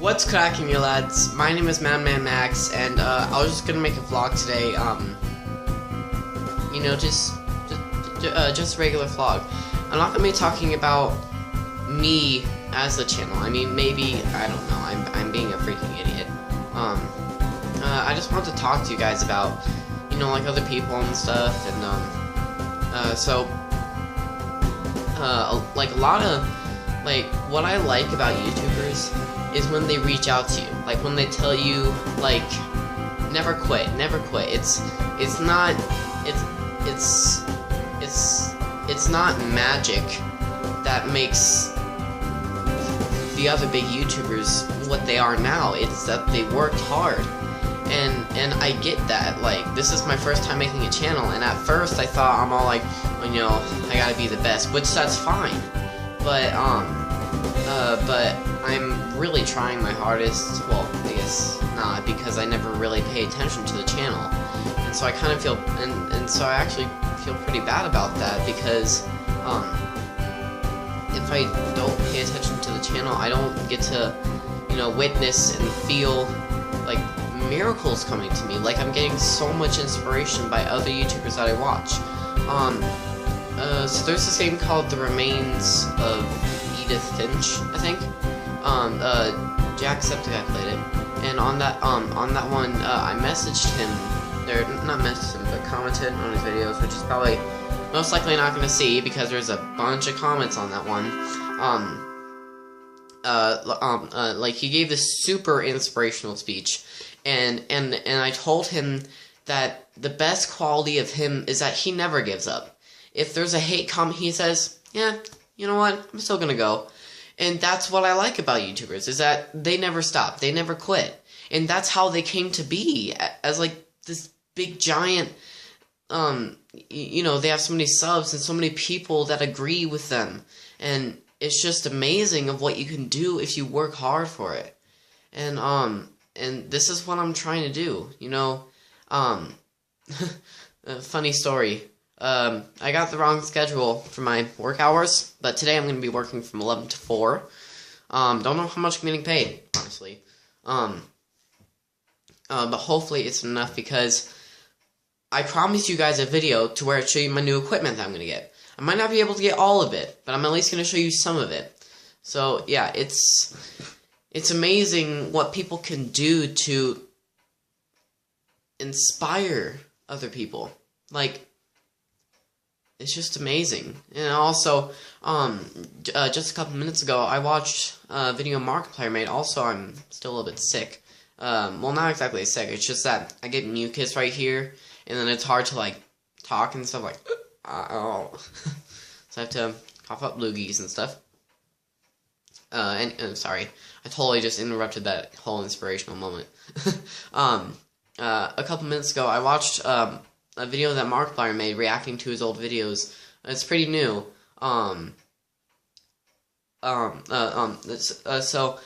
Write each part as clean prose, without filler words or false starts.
What's cracking, you lads? My name is Man Max, and I was just gonna make a vlog today. You know, just a regular vlog. I'm not gonna be talking about me as the channel. I mean, maybe I don't know. I'm being a freaking idiot. I just want to talk to you guys about, you know, like other people and stuff, and like a lot of what I like about YouTubers is when they reach out to you, like when they tell you, like, never quit. It's not magic that makes the other big YouTubers what they are now. It's that they worked hard, and I get that. Like, this is my first time making a channel, and at first I thought I'm all like, well, you know, I gotta be the best, which that's fine, but I'm really trying my hardest. Well, I guess not, because I never really pay attention to the channel, and so I kind of feel, and so I actually feel pretty bad about that, because if I don't pay attention to the channel, I don't get to, you know, witness and feel like miracles coming to me. Like, I'm getting so much inspiration by other YouTubers that I watch. So there's this game called The Remains of Edith Finch, I think. Jacksepticeye played it, and on that one, I messaged him, or not messaged him, but commented on his videos, which is probably most likely not going to see, because there's a bunch of comments on that one. Like, he gave this super inspirational speech, and I told him that the best quality of him is that he never gives up. If there's a hate comment, he says, yeah, you know what, I'm still gonna go. And that's what I like about YouTubers, is that they never stop, they never quit. And that's how they came to be, as like this big giant, you know, they have so many subs and so many people that agree with them. And it's just amazing of what you can do if you work hard for it. And this is what I'm trying to do, you know. A funny story. I got the wrong schedule for my work hours, but today I'm going to be working from 11 to 4. Don't know how much I'm getting paid, honestly. But hopefully it's enough, because I promised you guys a video to where I show you my new equipment that I'm going to get. I might not be able to get all of it, but I'm at least going to show you some of it. So, yeah, it's amazing what people can do to inspire other people. Like, it's just amazing. And also, just a couple minutes ago, I watched a video Markiplier made. Also, I'm still a little bit sick. Well, not exactly sick, it's just that I get mucus right here, and then it's hard to, like, talk and stuff, like, oh. So I have to cough up loogies and stuff. And sorry, I totally just interrupted that whole inspirational moment. A couple minutes ago, I watched, a video that Markiplier made reacting to his old videos. It's pretty new. So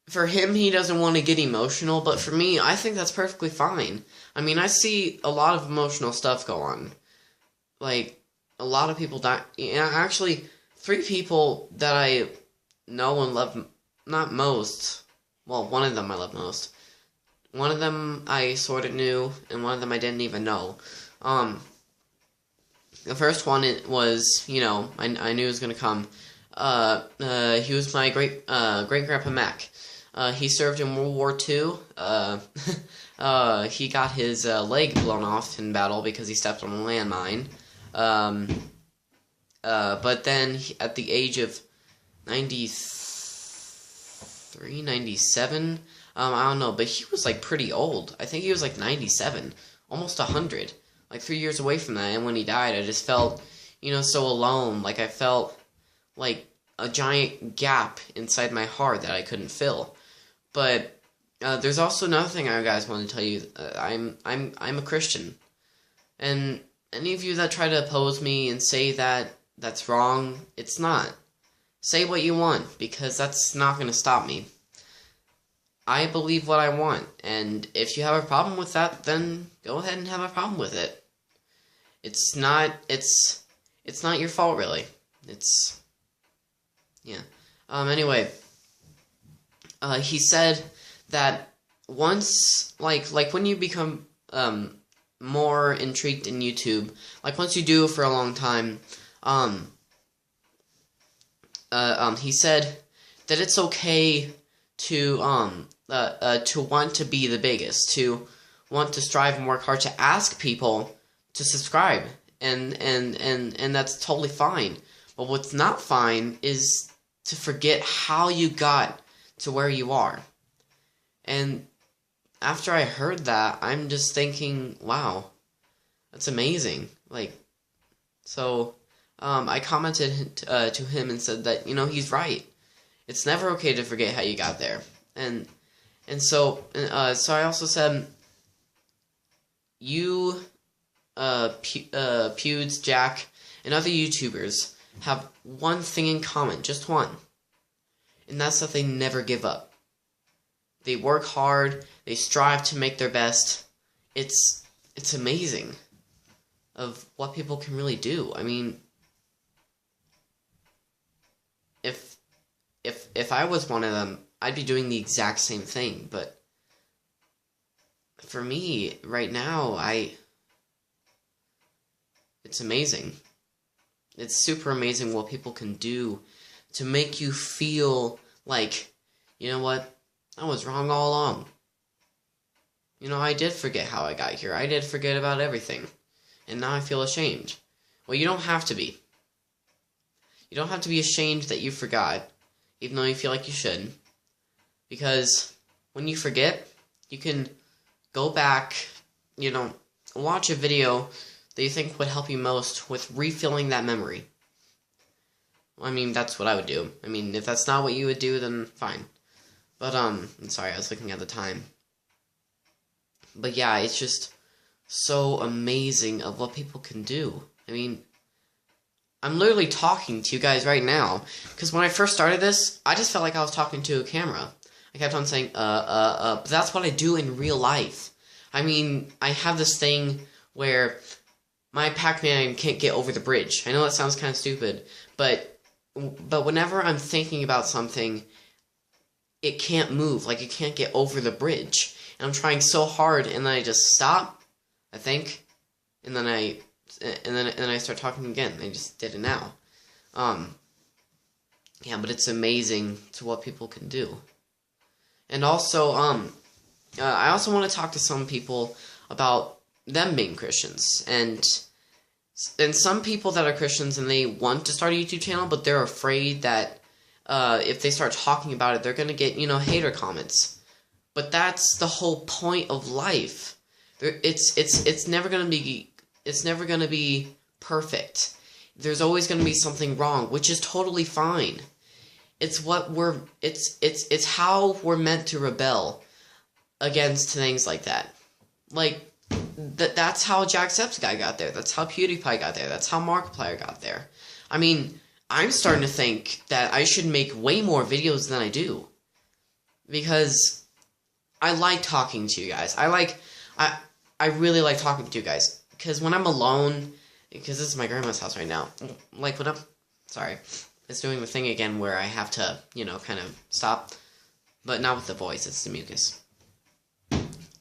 for him, he doesn't want to get emotional, but for me, I think that's perfectly fine. I mean, I see a lot of emotional stuff go on. Like, a lot of people die. Yeah, actually, 3 people that I know and love, not most, well, one of them I love most. One of them I sort of knew, and one of them I didn't even know. The first one, it was, you know, I knew it was gonna come. He was my great-grandpa Mac. He served in World War II. He got his leg blown off in battle because he stepped on a landmine. But then, at the age of 93, 97... I don't know, but he was, like, pretty old. I think he was, like, 97, almost 100, like, 3 years away from that, and when he died, I just felt, you know, so alone. Like, I felt like a giant gap inside my heart that I couldn't fill. But there's also another thing I guys want to tell you. I'm a Christian, and any of you that try to oppose me and say that that's wrong, it's not. Say what you want, because that's not going to stop me. I believe what I want, and if you have a problem with that, then go ahead and have a problem with it. It's not your fault, really. Yeah. Anyway, he said that once, like when you become more intrigued in YouTube, like once you do it for a long time, he said that it's okay to want to be the biggest, to want to strive and work hard, to ask people to subscribe, and that's totally fine. But what's not fine is to forget how you got to where you are. And after I heard that, I'm just thinking, wow, that's amazing. Like, so I commented to him and said that, he's right. It's never okay to forget how you got there. So I also said, you, Pewds, Jack, and other YouTubers have one thing in common, just one. And that's that they never give up. They work hard, they strive to make their best. It's amazing of what people can really do. I mean, if I was one of them, I'd be doing the exact same thing, but for me, right now, it's amazing. It's super amazing what people can do to make you feel like, you know what, I was wrong all along. I did forget how I got here. I did forget about everything. And now I feel ashamed. Well, you don't have to be. You don't have to be ashamed that you forgot, even though you feel like you should. Because when you forget, you can go back, watch a video that you think would help you most with refilling that memory. I mean, that's what I would do. I mean, if that's not what you would do, then fine. But, I'm sorry, I was looking at the time. But yeah, it's just so amazing of what people can do. I mean, I'm literally talking to you guys right now, because when I first started this, I just felt like I was talking to a camera. I kept on saying, but that's what I do in real life. I mean, I have this thing where my Pac-Man can't get over the bridge. I know that sounds kind of stupid, but whenever I'm thinking about something, it can't move, like it can't get over the bridge. And I'm trying so hard, and then I just stop, I think, and then I start talking again. I just did it now. Yeah, but it's amazing to what people can do. And also, I also want to talk to some people about them being Christians, and some people that are Christians and they want to start a YouTube channel, but they're afraid that if they start talking about it, they're gonna get hater comments. But that's the whole point of life. It's never gonna be perfect. There's always gonna be something wrong, which is totally fine. It's how we're meant to rebel against things like that. Like, that's how Jacksepticeye got there. That's how PewDiePie got there. That's how Markiplier got there. I mean, I'm starting to think that I should make way more videos than I do. Because I like talking to you guys. I really like talking to you guys. Because when I'm alone, because this is my grandma's house right now. Like, when I'm... Sorry. It's doing the thing again where I have to, kind of stop. But not with the voice, it's the mucus.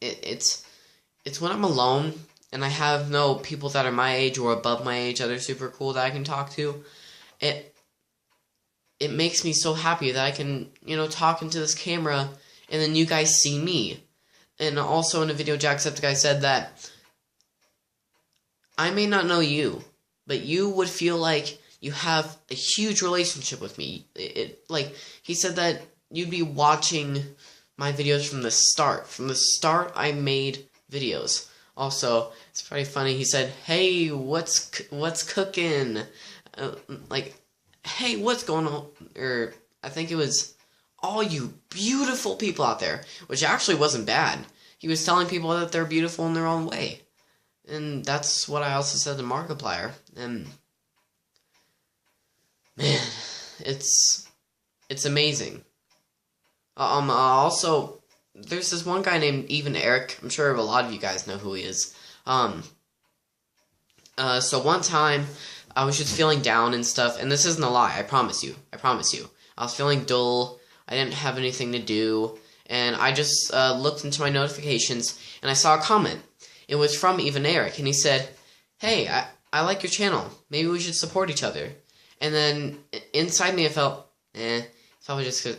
It's when I'm alone, and I have no people that are my age or above my age that are super cool that I can talk to. It makes me so happy that I can, talk into this camera, and then you guys see me. And also in a video, Jacksepticeye said that I may not know you, but you would feel like you have a huge relationship with me. Like, he said that you'd be watching my videos from the start. From the start, I made videos. Also, it's pretty funny. He said, "Hey, what's cooking?" Like, "Hey, what's going on?" Or I think it was, "All you beautiful people out there," which actually wasn't bad. He was telling people that they're beautiful in their own way, and that's what I also said to Markiplier. And man, it's amazing. Also, there's this one guy named Even Eric. I'm sure a lot of you guys know who he is. So one time, I was just feeling down and stuff, and this isn't a lie, I promise you. I was feeling dull, I didn't have anything to do, and I just looked into my notifications, and I saw a comment. It was from Even Eric, and he said, "Hey, I like your channel. Maybe we should support each other." And then inside me, I felt, it's probably just a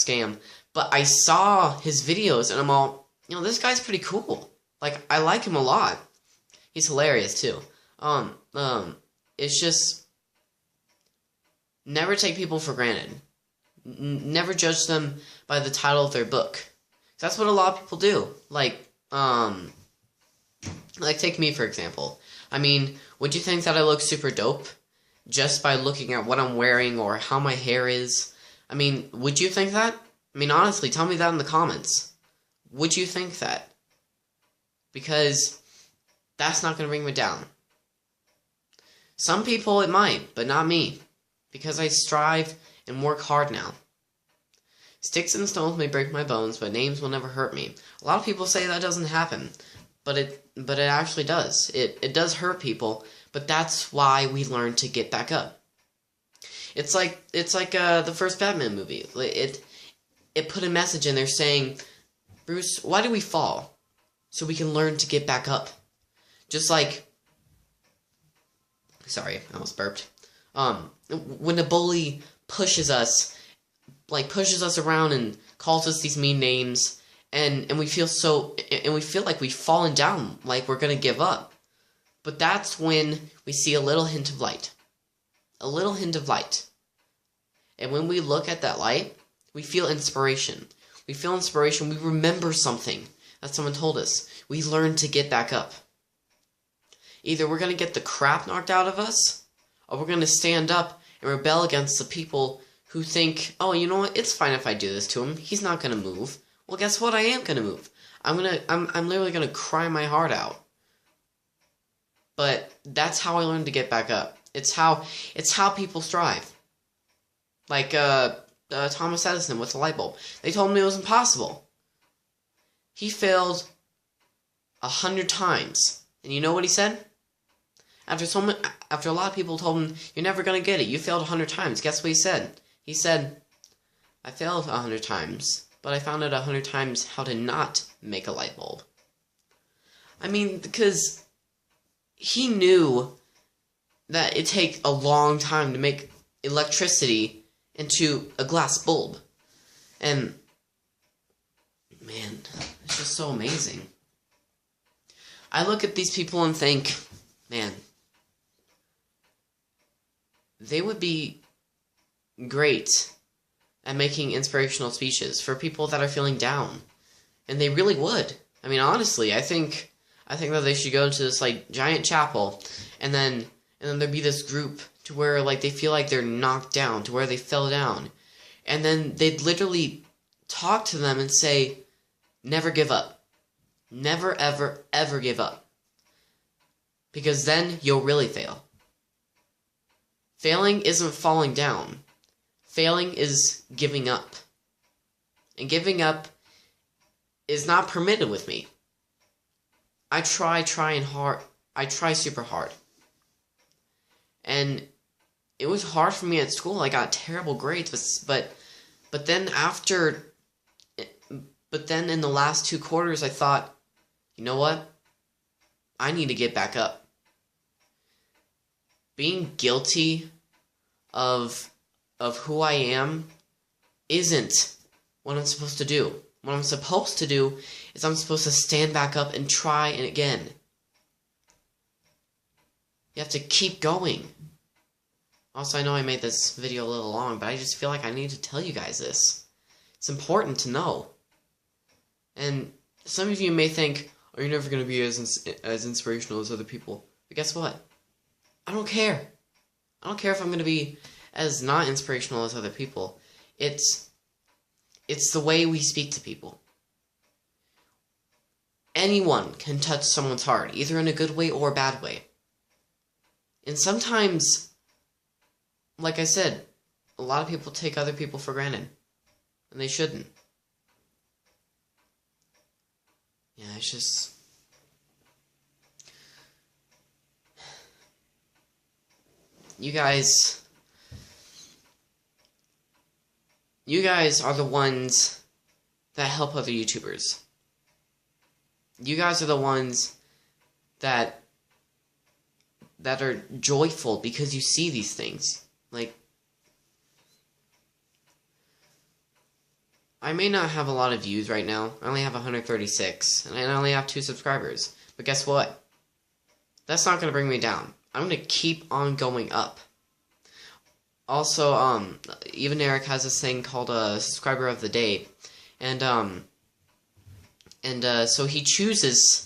scam. But I saw his videos, and I'm all, this guy's pretty cool. Like, I like him a lot. He's hilarious too. It's just never take people for granted. Never judge them by the title of their book. That's what a lot of people do. Like take me for example. I mean, would you think that I look super dope just by looking at what I'm wearing or how my hair is? I mean, would you think that? I mean, honestly, tell me that in the comments. Would you think that? Because that's not going to bring me down. Some people it might, but not me. Because I strive and work hard now. Sticks and stones may break my bones, but names will never hurt me. A lot of people say that doesn't happen, but it actually does. It does hurt people, but that's why we learn to get back up. It's like the first Batman movie. It put a message in there saying, Bruce, why do we fall? So we can learn to get back up. Just like, sorry, I almost burped. When a bully pushes us around and calls us these mean names, and we feel like we've fallen down, like we're gonna give up. But that's when we see a little hint of light. A little hint of light. And when we look at that light, we feel inspiration. We feel inspiration. We remember something that someone told us. We learn to get back up. Either we're going to get the crap knocked out of us, or we're going to stand up and rebel against the people who think, oh, you know what, it's fine if I do this to him. He's not going to move. Well, guess what? I am going to move. I'm literally going to cry my heart out. But that's how I learned to get back up. It's how people strive. Like Thomas Edison with the light bulb. They told him it was impossible. He failed 100 times. And you know what he said? After a lot of people told him, you're never going to get it. You failed 100 times. Guess what he said? He said, I failed 100 times, but I found out 100 times how to not make a light bulb. I mean, because he knew that it'd take a long time to make electricity into a glass bulb. And, man, it's just so amazing. I look at these people and think, man, they would be great at making inspirational speeches for people that are feeling down. And they really would. I mean, honestly, I think that they should go to this, like, giant chapel, and then there'd be this group to where, like, they feel like they're knocked down, to where they fell down. And then they'd literally talk to them and say, never give up. Never, ever, ever give up. Because then you'll really fail. Failing isn't falling down. Failing is giving up. And giving up is not permitted with me. I try super hard. And it was hard for me at school. I got terrible grades, but then in the last 2 quarters I thought, you know what? I need to get back up. Being guilty of who I am isn't what I'm supposed to do. What I'm supposed to do is I'm supposed to stand back up and try and again. You have to keep going. Also, I know I made this video a little long, but I just feel like I need to tell you guys this. It's important to know. And some of you may think, oh, you're never going to be as inspirational as other people. But guess what? I don't care. I don't care if I'm going to be as not inspirational as other people. It's the way we speak to people. Anyone can touch someone's heart, either in a good way or a bad way. And sometimes, like I said, a lot of people take other people for granted. And they shouldn't. Yeah, it's just... You guys... You guys are the ones that help other YouTubers. You guys are the ones that are joyful because you see these things. Like, I may not have a lot of views right now. I only have 136, and I only have 2 subscribers. But guess what? That's not going to bring me down. I'm going to keep on going up. Also, even Eric has this thing called a subscriber of the day, and so he chooses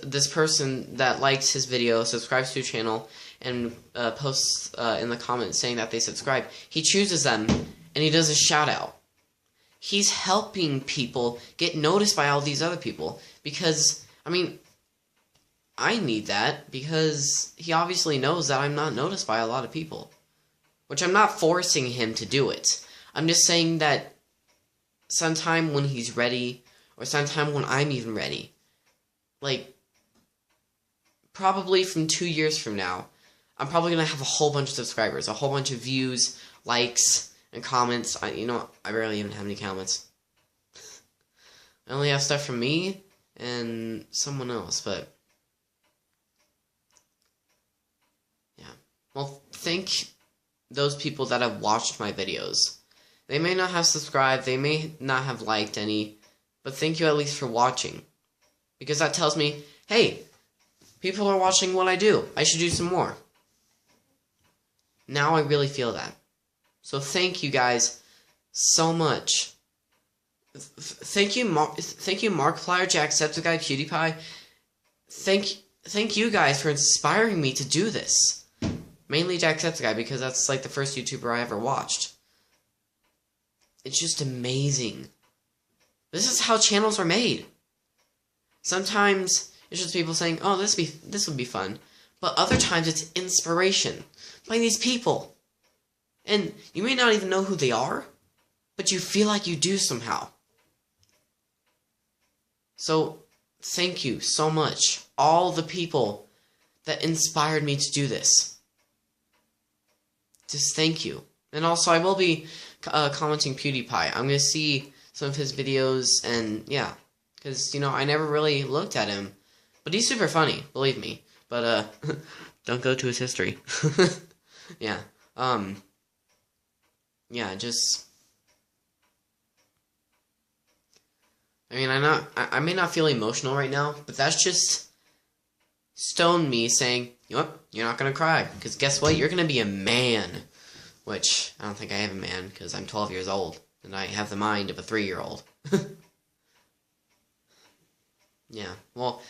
this person that likes his video, subscribes to his channel, and posts in the comments saying that they subscribe. He chooses them, and he does a shout out. He's helping people get noticed by all these other people, because, I mean, I need that, because he obviously knows that I'm not noticed by a lot of people. Which I'm not forcing him to do it. I'm just saying that sometime when he's ready, or sometime when I'm even ready, like, probably from 2 years from now, I'm probably going to have a whole bunch of subscribers, a whole bunch of views, likes, and comments. You know, I barely even have any comments. I only have stuff from me and someone else, but yeah. Well, thank those people that have watched my videos. They may not have subscribed, they may not have liked any, but thank you at least for watching. Because that tells me, hey, people are watching what I do. I should do some more. Now I really feel that. So thank you guys so much. Thank you, Markiplier, Jacksepticeye, PewDiePie. Thank you guys for inspiring me to do this. Mainly Jacksepticeye, because that's like the first YouTuber I ever watched. It's just amazing. This is how channels are made. Sometimes it's just people saying, "Oh, this would be fun," but other times it's inspiration by these people, and you may not even know who they are, but you feel like you do somehow. So thank you so much, all the people that inspired me to do this. Just thank you. And also, I will be commenting PewDiePie. I'm going to see some of his videos, and yeah. Because, you know, I never really looked at him. But he's super funny, believe me. But, don't go to his history. Yeah. Yeah, just... I mean, I may not feel emotional right now, but that's just Stone me saying, you know what, you're not going to cry, because guess what, you're going to be a man. Which, I don't think I am a man, because I'm 12 years old, and I have the mind of a 3-year-old. Yeah, well,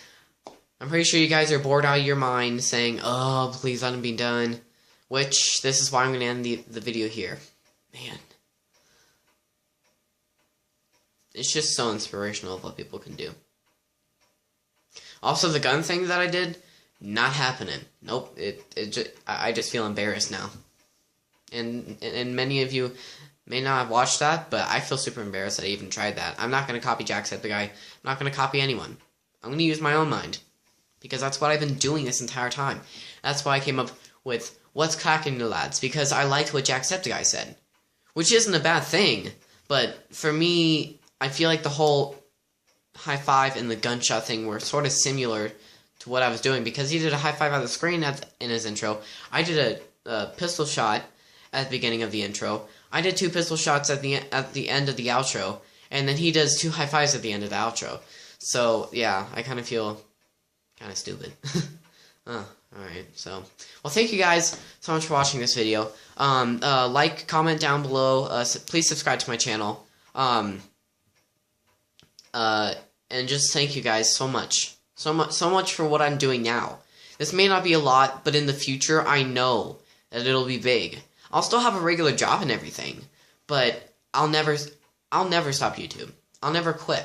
I'm pretty sure you guys are bored out of your mind, saying, oh, please let him be done. Which, this is why I'm going to end the video here. Man. It's just so inspirational of what people can do. Also, the gun thing that I did, not happening. Nope, I just feel embarrassed now. And many of you may not have watched that, but I feel super embarrassed that I even tried that. I'm not going to copy Jacksepticeye. I'm not going to copy anyone. I'm going to use my own mind. Because that's what I've been doing this entire time. That's why I came up with, what's cracking the lads? Because I liked what Jacksepticeye said. Which isn't a bad thing, but for me, I feel like the whole high five and the gunshot thing were sort of similar to what I was doing, because he did a high five on the screen in his intro. I did a pistol shot at the beginning of the intro. I did 2 pistol shots at the end of the outro, and then he does 2 high fives at the end of the outro. So yeah, I kind of feel kind of stupid. Alright, so, well, thank you guys so much for watching this video. Like, comment down below, please subscribe to my channel. And just thank you guys so much. So much for what I'm doing now. This may not be a lot, but in the future, I know that it'll be big. I'll still have a regular job and everything, but I'll never stop YouTube. I'll never quit.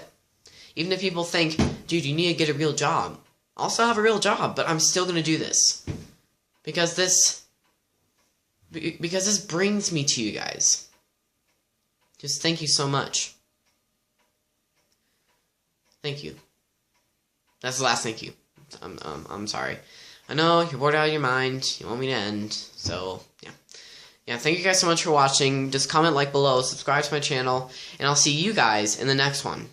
Even if people think, dude, you need to get a real job. I'll still have a real job, but I'm still gonna do this. Because this brings me to you guys. Just thank you so much. Thank you. That's the last thank you. I'm sorry. I know you're bored out of your mind. You want me to end. So yeah. Yeah, thank you guys so much for watching. Just comment, like below, subscribe to my channel, and I'll see you guys in the next one.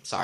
Sorry.